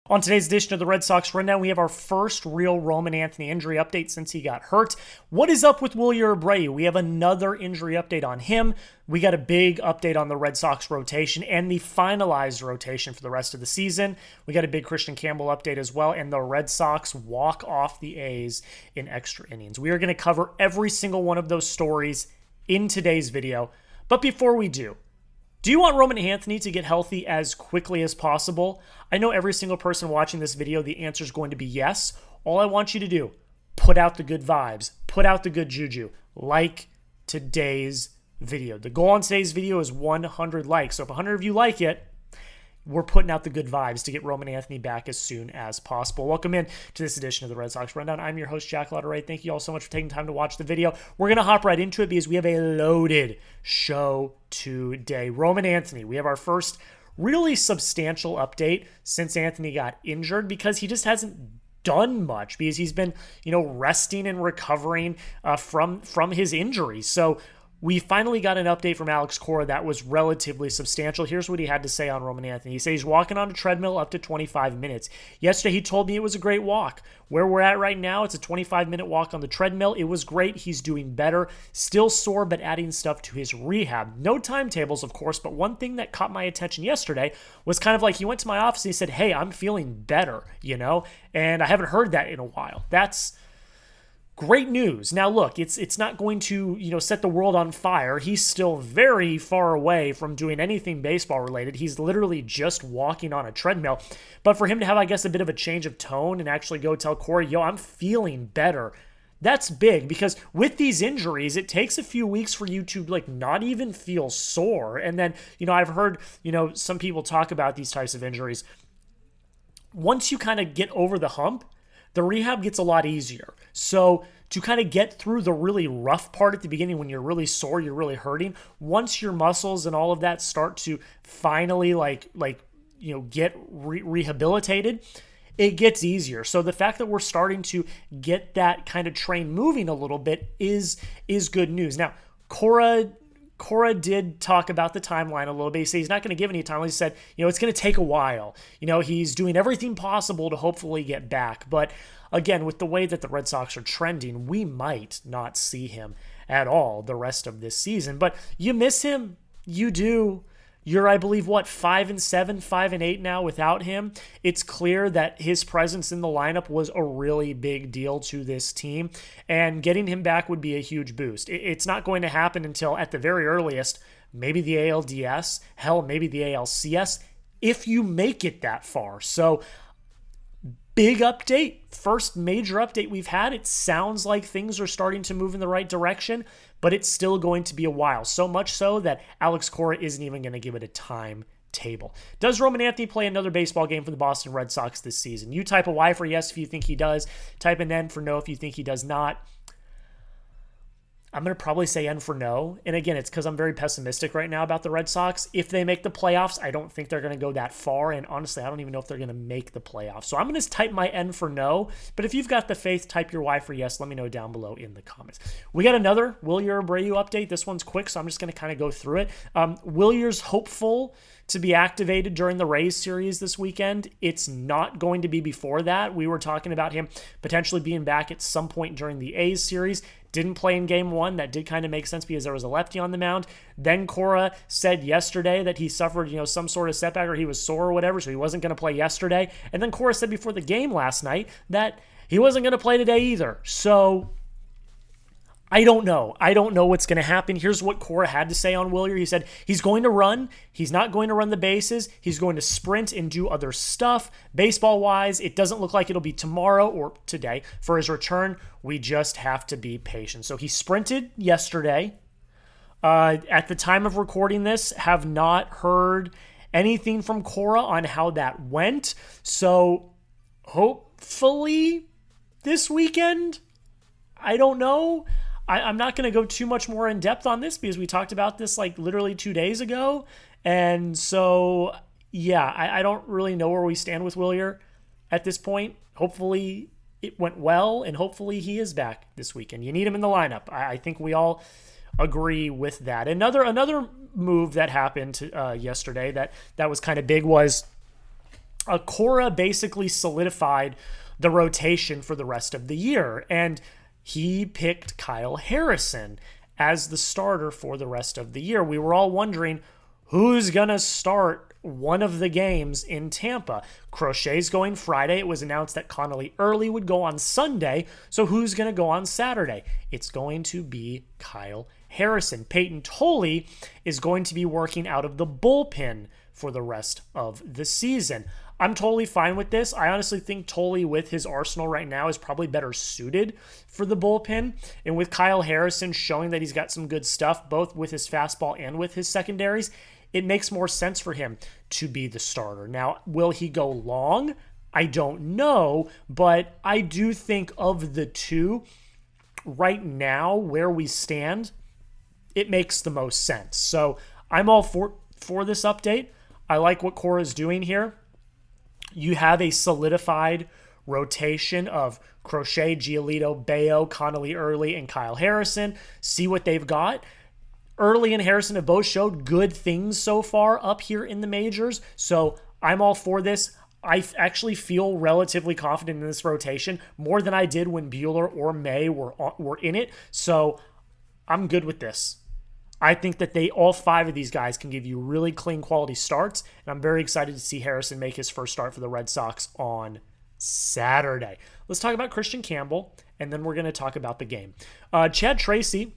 On today's edition of the Red Sox Rundown, we have our first real Roman Anthony injury update since he got hurt. What is up with Wilyer Abreu? We have another injury update on him. We got a big update on the Red Sox rotation and the finalized rotation for the rest of the season. We got a big Kristian Campbell update as well, and the Red Sox walk off the A's in extra innings. We are going to cover every single one of those stories in today's video. But before we do you want Roman Anthony to get healthy as quickly as possible? I know every single person watching this video, the answer is going to be yes. All I want you to do, put out the good vibes, put out the good juju, like today's video. The goal on today's video is 100 likes. So if 100 of you like it, we're putting out the good vibes to get Roman Anthony back as soon as possible. Welcome in to this edition of the Red Sox Rundown. I'm your host, Jack Lotteray. Thank you all so much for taking time to watch the video. We're going to hop right into it because we have a loaded show today. Roman Anthony, we have our first really substantial update since Anthony got injured because he just hasn't done much because he's been, resting and recovering from his injury. So we finally got an update from Cora that was relatively substantial. Here's what he had to say on Roman Anthony. He said he's walking on a treadmill up to 25 minutes. Yesterday, he told me it was a great walk. Where we're at right now, it's a 25-minute walk on the treadmill. It was great. He's doing better. Still sore, but adding stuff to his rehab. No timetables, of course, but one thing that caught my attention yesterday was kind of like he went to my office and he said, hey, I'm feeling better, And I haven't heard that in a while. That's great news. Now, look, it's not going to, set the world on fire. He's still very far away from doing anything baseball related. He's literally just walking on a treadmill. But for him to have, I guess, a bit of a change of tone and actually go tell Cora, I'm feeling better, that's big because with these injuries, it takes a few weeks for you to not even feel sore. And then, I've heard, some people talk about these types of injuries. Once you kind of get over the hump, the rehab gets a lot easier. So to kind of get through the really rough part at the beginning when you're really sore, you're really hurting, once your muscles and all of that start to finally get rehabilitated, it gets easier. So the fact that we're starting to get that kind of train moving a little bit is good news. Now, Cora did talk about the timeline a little bit. He said he's not going to give any timeline. He said, it's going to take a while. He's doing everything possible to hopefully get back. But again, with the way that the Red Sox are trending, we might not see him at all the rest of this season. But you miss him. You do. You're, I believe, 5-7, 5-8 now without him. It's clear that his presence in the lineup was a really big deal to this team, and getting him back would be a huge boost. It's not going to happen until, at the very earliest, maybe the ALDS, hell, maybe the ALCS, if you make it that far. So, big update, first major update we've had. It sounds like things are starting to move in the right direction, but it's still going to be a while. So much so that Cora isn't even going to give it a timetable. Does Roman Anthony play another baseball game for the Boston Red Sox this season? You type a Y for yes if you think he does. Type an N for no if you think he does not. I'm going to probably say N for no. And again, it's because I'm very pessimistic right now about the Red Sox. If they make the playoffs, I don't think they're going to go that far. And honestly, I don't even know if they're going to make the playoffs. So I'm going to type my N for no. But if you've got the faith, type your Y for yes. Let me know down below in the comments. We got another Wilyer Abreu update. This one's quick, so I'm just going to kind of go through it. Wilyer's hopeful to be activated during the Rays series this weekend. It's not going to be before that. We were talking about him potentially being back at some point during the A's series. Didn't play in game one. That did kind of make sense because there was a lefty on the mound. Then Cora said yesterday that he suffered, some sort of setback or he was sore or whatever, so he wasn't going to play yesterday. And then Cora said before the game last night that he wasn't going to play today either. So I don't know. I don't know what's going to happen. Here's what Cora had to say on Wilyer. He said he's going to run. He's not going to run the bases. He's going to sprint and do other stuff. Baseball-wise, it doesn't look like it'll be tomorrow or today for his return. We just have to be patient. So he sprinted yesterday. At the time of recording this, have not heard anything from Cora on how that went. So hopefully this weekend, I don't know. I'm not going to go too much more in depth on this because we talked about this literally 2 days ago. And so, yeah, I don't really know where we stand with Wilyer at this point. Hopefully it went well, and hopefully he is back this weekend. You need him in the lineup. I think we all agree with that. Another move that happened yesterday that was kind of big was Cora basically solidified the rotation for the rest of the year, and he picked Kyle Harrison as the starter for the rest of the year. We were all wondering who's going to start one of the games in Tampa. Crochet's going Friday. It was announced that Connolly Early would go on Sunday, so who's going to go on Saturday? It's going to be Kyle Harrison. Payton Tolle is going to be working out of the bullpen for the rest of the season. I'm totally fine with this. I honestly think Tolle, with his arsenal right now, is probably better suited for the bullpen. And with Kyle Harrison showing that he's got some good stuff, both with his fastball and with his secondaries, it makes more sense for him to be the starter. Now, will he go long? I don't know, but I do think of the two, right now, where we stand, it makes the most sense. So I'm all for this update. I like what Cora's doing here. You have a solidified rotation of Crochet, Giolito, Bayo, Connolly Early, and Kyle Harrison. See what they've got. Early and Harrison have both showed good things so far up here in the majors, so I'm all for this. I actually feel relatively confident in this rotation, more than I did when Buehler or May were in it, so I'm good with this. I think that all five of these guys can give you really clean quality starts, and I'm very excited to see Harrison make his first start for the Red Sox on Saturday. Let's talk about Kristian Campbell, and then we're going to talk about the game. Chad Tracy,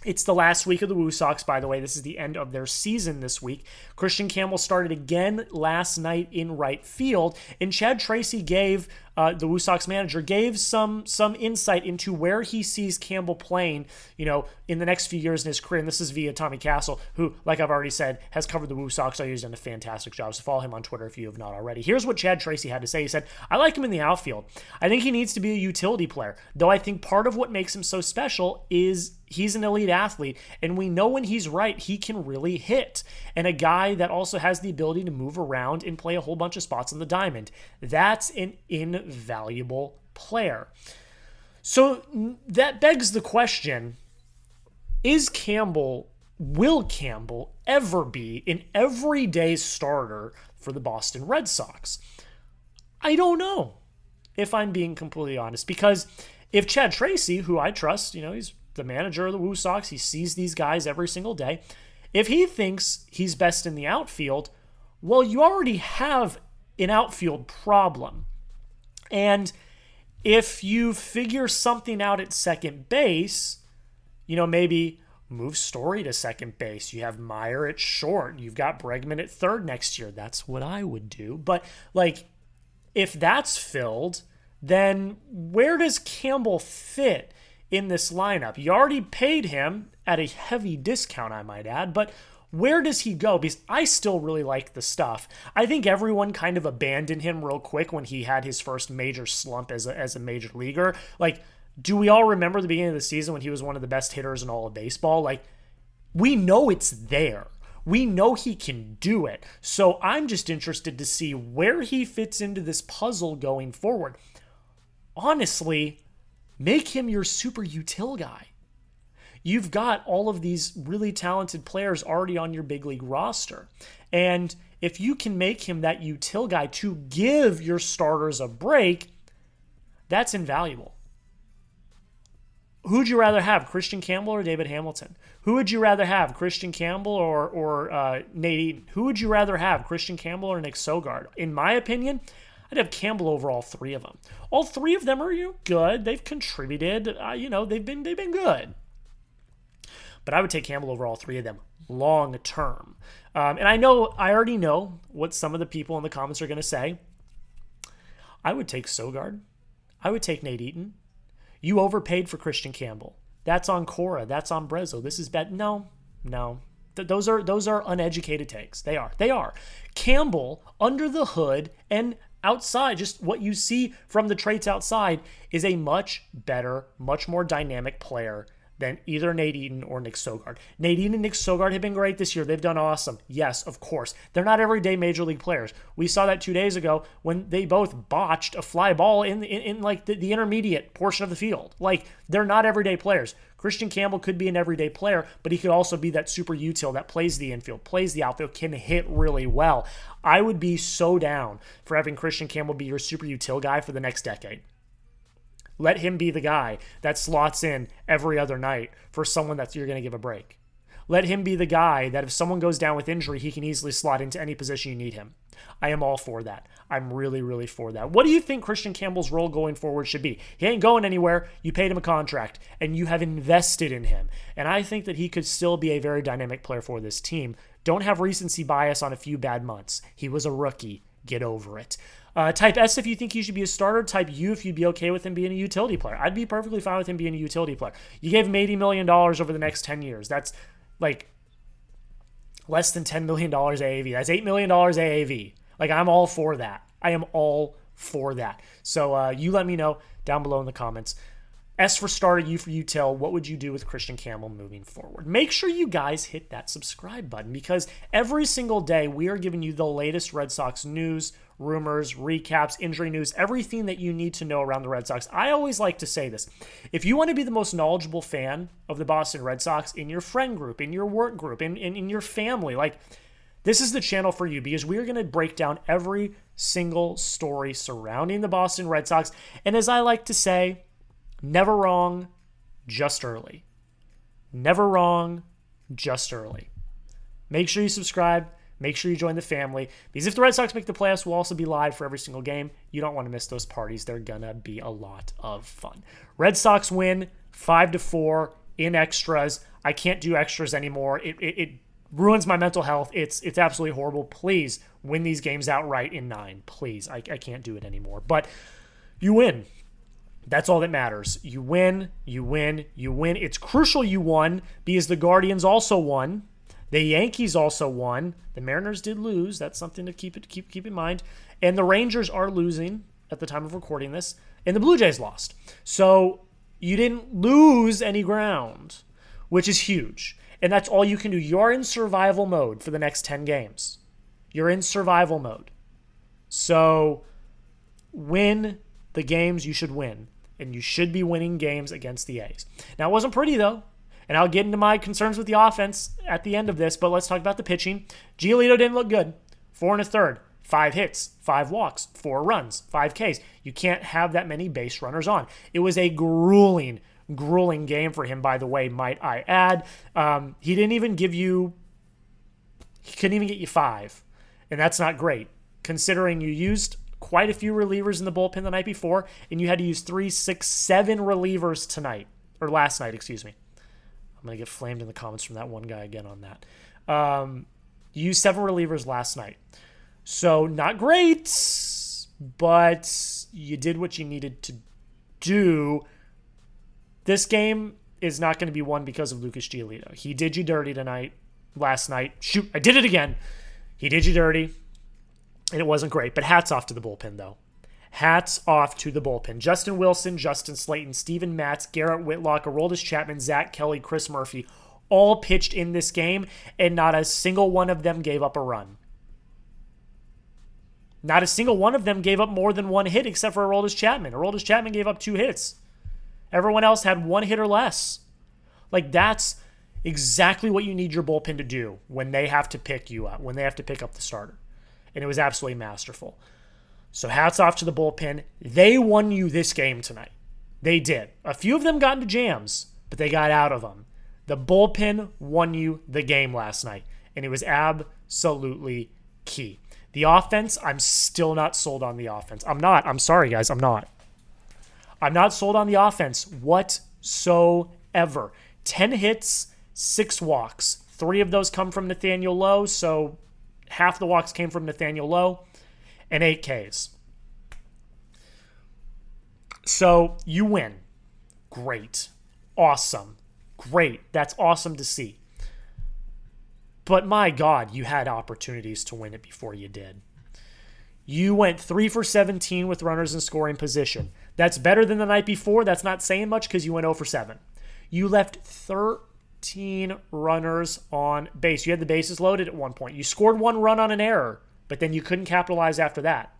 it's the last week of the Woo Sox, by the way. This is the end of their season this week. Kristian Campbell started again last night in right field, and Chad Tracy gave, the Woo Sox manager, gave some insight into where he sees Campbell playing, in the next few years in his career. And this is via Tommy Castle, who, like I've already said, has covered the Woo Sox. He's done a fantastic job, so follow him on Twitter if you have not already. Here's what Chad Tracy had to say. He said, "I like him in the outfield. I think he needs to be a utility player, though I think part of what makes him so special is he's an elite athlete, and we know when he's right, he can really hit. And a guy that also has the ability to move around and play a whole bunch of spots on the diamond. That's an invaluable player." So that begs the question, will Campbell ever be an everyday starter for the Boston Red Sox? I don't know, if I'm being completely honest, because if Chad Tracy, who I trust, he's the manager of the Woo Sox, he sees these guys every single day. If he thinks he's best in the outfield, well, you already have an outfield problem. And if you figure something out at second base, maybe move Story to second base. You have Meyer at short. You've got Bregman at third next year. That's what I would do. But, if that's filled, then where does Campbell fit in this lineup? You already paid him at a heavy discount, I might add, but where does he go? Because I still really like the stuff. I think everyone kind of abandoned him real quick when he had his first major slump as a major leaguer. Do we all remember the beginning of the season when he was one of the best hitters in all of baseball? We know it's there. We know he can do it. So I'm just interested to see where he fits into this puzzle going forward. Honestly, make him your super util guy. You've got all of these really talented players already on your big league roster. And if you can make him that util guy to give your starters a break, that's invaluable. Who'd you rather have, Kristian Campbell or David Hamilton? Who would you rather have, Kristian Campbell or Nate Eaton? Who would you rather have, Kristian Campbell or Nick Sogard? In my opinion, I'd have Campbell over all three of them. All three of them are good. They've contributed. They've been good. But I would take Campbell over all three of them long term. And I already know what some of the people in the comments are going to say. I would take Sogard. I would take Nate Eaton. You overpaid for Kristian Campbell. That's on Cora. That's on Brezzo. This is bad. No. Those are uneducated takes. They are. Campbell, under the hood and outside, just what you see from the traits outside, is a much better, much more dynamic player than either Nate Eaton or Nick Sogard. Nate Eaton and Nick Sogard have been great this year. They've done awesome. Yes, of course. They're not everyday major league players. We saw that 2 days ago when they both botched a fly ball in like the intermediate portion of the field. Like, they're not everyday players. Kristian Campbell could be an everyday player, but he could also be that super util that plays the infield, plays the outfield, can hit really well. I would be so down for having Kristian Campbell be your super util guy for the next decade. Let him be the guy that slots in every other night for someone that you're going to give a break. Let him be the guy that if someone goes down with injury, he can easily slot into any position you need him. I am all for that. I'm really, really for that. What do you think Kristian Campbell's role going forward should be? He ain't going anywhere. You paid him a contract, and you have invested in him. And I think that he could still be a very dynamic player for this team. Don't have recency bias on a few bad months. He was a rookie. Get over it. Type S if you think he should be a starter. Type U if you'd be okay with him being a utility player. I'd be perfectly fine with him being a utility player. You gave him $80 million over the next 10 years. That's like less than $10 million AAV. That's $8 million AAV. Like, I'm all for that. I am all for that. So you let me know down below in the comments. S for starter, U for util. What would you do with Kristian Campbell moving forward? Make sure you guys hit that subscribe button, because every single day we are giving you the latest Red Sox news, rumors, recaps, injury news, everything that you need to know around the Red Sox. I always like to say this. If you want to be the most knowledgeable fan of the Boston Red Sox in your friend group, in your work group, in your family, like, this is the channel for you, because we are going to break down every single story surrounding the Boston Red Sox. And as I like to say, never wrong, just early. Never wrong, just early. Make sure you subscribe. Make sure you join the family, because if the Red Sox make the playoffs, we'll also be live for every single game. You don't want to miss those parties. They're going to be a lot of fun. Red Sox win 5-4 in extras. I can't do extras anymore. It ruins my mental health. It's absolutely horrible. Please win these games outright in 9. Please. I can't do it anymore. But you win. That's all that matters. You win, you win, you win. It's crucial you won, because the Guardians also won. The Yankees also won. The Mariners did lose. That's something to keep in mind. And the Rangers are losing at the time of recording this. And the Blue Jays lost. So you didn't lose any ground, which is huge. And that's all you can do. You're in survival mode for the next 10 games. You're in survival mode. So win the games you should win. And you should be winning games against the A's. Now, it wasn't pretty, though. And I'll get into my concerns with the offense at the end of this, but let's talk about the pitching. Giolito didn't look good. 4 1/3, 5 hits, 5 walks, 4 runs, 5 Ks. You can't have that many base runners on. It was a grueling game for him, by the way, might I add. He couldn't even get you 5. And that's not great, considering you used quite a few relievers in the bullpen the night before, and you had to use 3, 6, 7 relievers tonight, or last night, excuse me. I'm going to get flamed in the comments from that one guy again on that. You used 7 relievers last night. So not great, but you did what you needed to do. This game is not going to be won because of Lucas Giolito. He did you dirty last night. Shoot, I did it again. He did you dirty, and it wasn't great. But hats off to the bullpen, though. Hats off to the bullpen. Justin Wilson, Justin Slayton, Steven Matz, Garrett Whitlock, Aroldis Chapman, Zach Kelly, Chris Murphy all pitched in this game, and not a single one of them gave up a run. Not a single one of them gave up more than 1 hit except for Aroldis Chapman. Aroldis Chapman gave up 2 hits. Everyone else had 1 hit or less. Like, that's exactly what you need your bullpen to do when they have to pick you up, when they have to pick up the starter. And it was absolutely masterful. So hats off to the bullpen. They won you this game tonight. They did. A few of them got into jams, but they got out of them. The bullpen won you the game last night, and it was absolutely key. The offense, I'm still not sold on the offense. I'm not. I'm sorry, guys. I'm not. I'm not sold on the offense whatsoever. 10 hits, 6 walks. 3 of those come from Nathaniel Lowe, so half the walks came from Nathaniel Lowe. And 8 Ks. So you win. Great. Awesome. Great. That's awesome to see. But my God, you had opportunities to win it before you did. You went 3 for 17 with runners in scoring position. That's better than the night before. That's not saying much because you went 0 for 7. You left 13 runners on base. You had the bases loaded at one point. You scored 1 run on an error, but then you couldn't capitalize after that.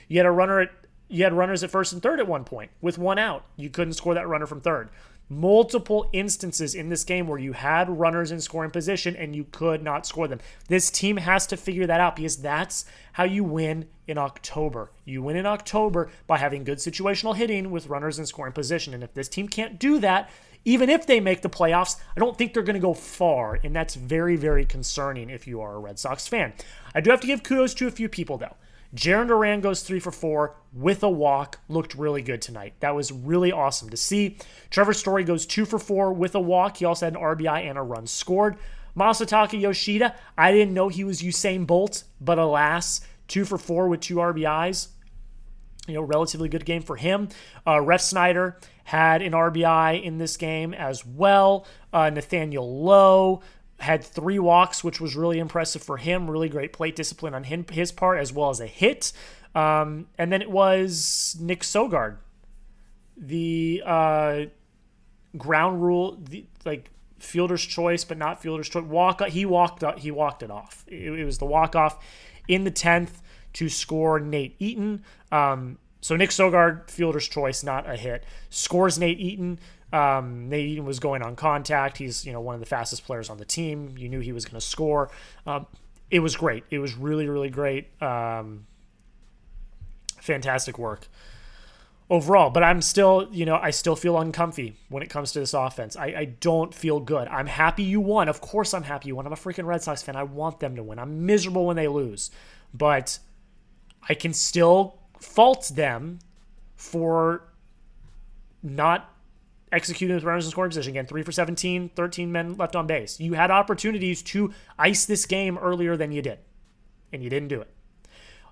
You had runners at first and third at one point with 1 out. You couldn't score that runner from third. Multiple instances in this game where you had runners in scoring position and you could not score them. This team has to figure that out because that's how you win in October. You win in October by having good situational hitting with runners in scoring position. And if this team can't do that, even if they make the playoffs, I don't think they're going to go far. And that's very, very concerning if you are a Red Sox fan. I do have to give kudos to a few people, though. Jarren Duran goes 3 for 4 with a walk. Looked really good tonight. That was really awesome to see. Trevor Story goes 2 for 4 with a walk. He also had an RBI and a run scored. Masataka Yoshida, I didn't know he was Usain Bolt, but alas, 2 for 4 with 2 RBIs. Relatively good game for him. Ref Snyder had an RBI in this game as well. Nathaniel Lowe had 3 walks, which was really impressive for him. Really great plate discipline on his part, as well as a hit. And then it was Nick Sogard, the ground rule, fielder's choice, but not fielder's choice. He walked it off. It was the walk off in the 10th to score Nate Eaton. So Nick Sogard, fielder's choice, not a hit. Scores Nate Eaton. Nate Eaton was going on contact. He's one of the fastest players on the team. You knew he was going to score. It was great. It was really, really great. Fantastic work overall. But I'm still, I still feel uncomfy when it comes to this offense. I don't feel good. I'm happy you won. Of course I'm happy you won. I'm a freaking Red Sox fan. I want them to win. I'm miserable when they lose. But I can still fault them for not executing with runners in scoring position. Again, 3 for 17, 13 men left on base. You had opportunities to ice this game earlier than you did, and you didn't do it.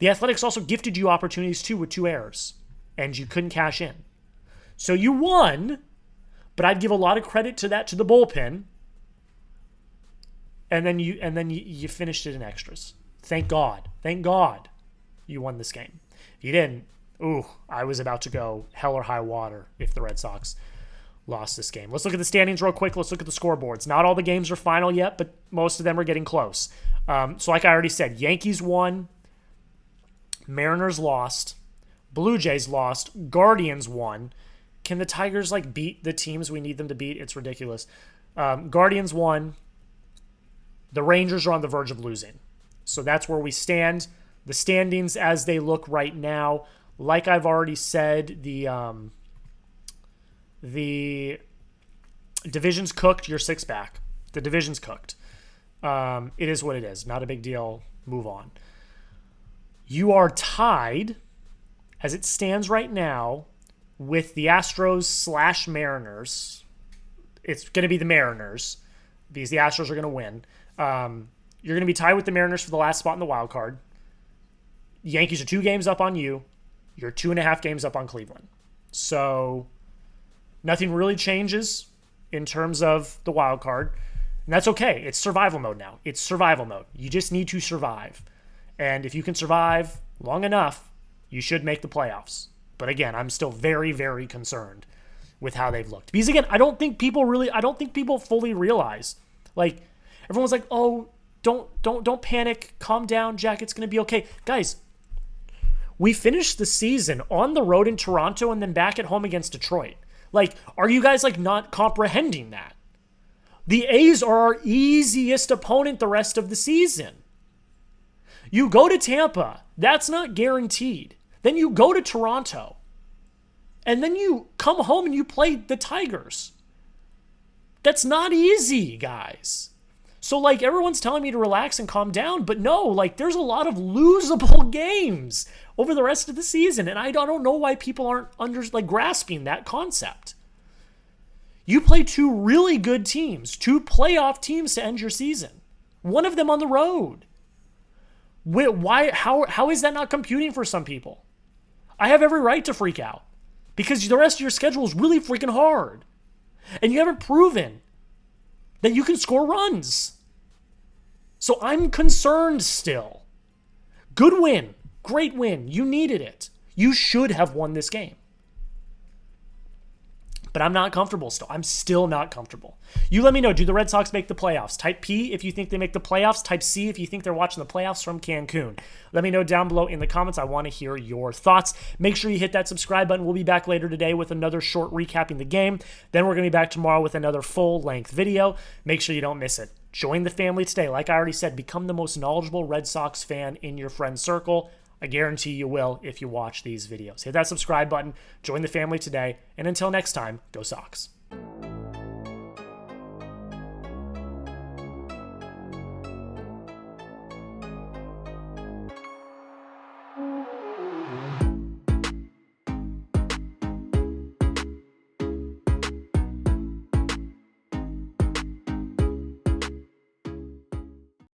The Athletics also gifted you opportunities too with 2 errors, and you couldn't cash in. So you won, but I'd give a lot of credit to the bullpen, and then you finished it in extras. Thank God you won this game. If you didn't, I was about to go hell or high water if the Red Sox lost this game. Let's look at the standings real quick. Let's look at the scoreboards. Not all the games are final yet, but most of them are getting close. So like I already said, Yankees won, Mariners lost, Blue Jays lost, Guardians won. Can the Tigers beat the teams we need them to beat? It's ridiculous. Guardians won. The Rangers are on the verge of losing. So that's where we stand. The standings as they look right now, like I've already said, the division's cooked. You're 6 back. The division's cooked. It is what it is. Not a big deal. Move on. You are tied, as it stands right now, with the Astros / Mariners. It's going to be the Mariners because the Astros are going to win. You're going to be tied with the Mariners for the last spot in the wild card. Yankees are 2 games up on you. You're 2.5 games up on Cleveland. So nothing really changes in terms of the wild card. And that's okay. It's survival mode now. It's survival mode. You just need to survive. And if you can survive long enough, you should make the playoffs. But again, I'm still very, very concerned with how they've looked. Because again, I don't think people fully realize. Everyone's like, oh, don't panic. Calm down, Jack. It's going to be okay. Guys, we finished the season on the road in Toronto and then back at home against Detroit. Are you guys not comprehending that? The A's are our easiest opponent the rest of the season. You go to Tampa. That's not guaranteed. Then you go to Toronto. And then you come home and you play the Tigers. That's not easy, guys. So, everyone's telling me to relax and calm down, but no, there's a lot of losable games over the rest of the season, and I don't know why people aren't grasping that concept. You play 2 really good teams, 2 playoff teams to end your season. One of them on the road. Why? How is that not computing for some people? I have every right to freak out because the rest of your schedule is really freaking hard, and you haven't proven that you can score runs. So I'm concerned still. Good win. Great win. You needed it. You should have won this game. But I'm not comfortable still. I'm still not comfortable. You let me know, do the Red Sox make the playoffs? Type P if you think they make the playoffs. Type C if you think they're watching the playoffs from Cancun. Let me know down below in the comments. I want to hear your thoughts. Make sure you hit that subscribe button. We'll be back later today with another short recapping the game. Then we're going to be back tomorrow with another full-length video. Make sure you don't miss it. Join the family today. Like I already said, become the most knowledgeable Red Sox fan in your friend circle. I guarantee you will if you watch these videos. Hit that subscribe button, join the family today, and until next time, go Sox.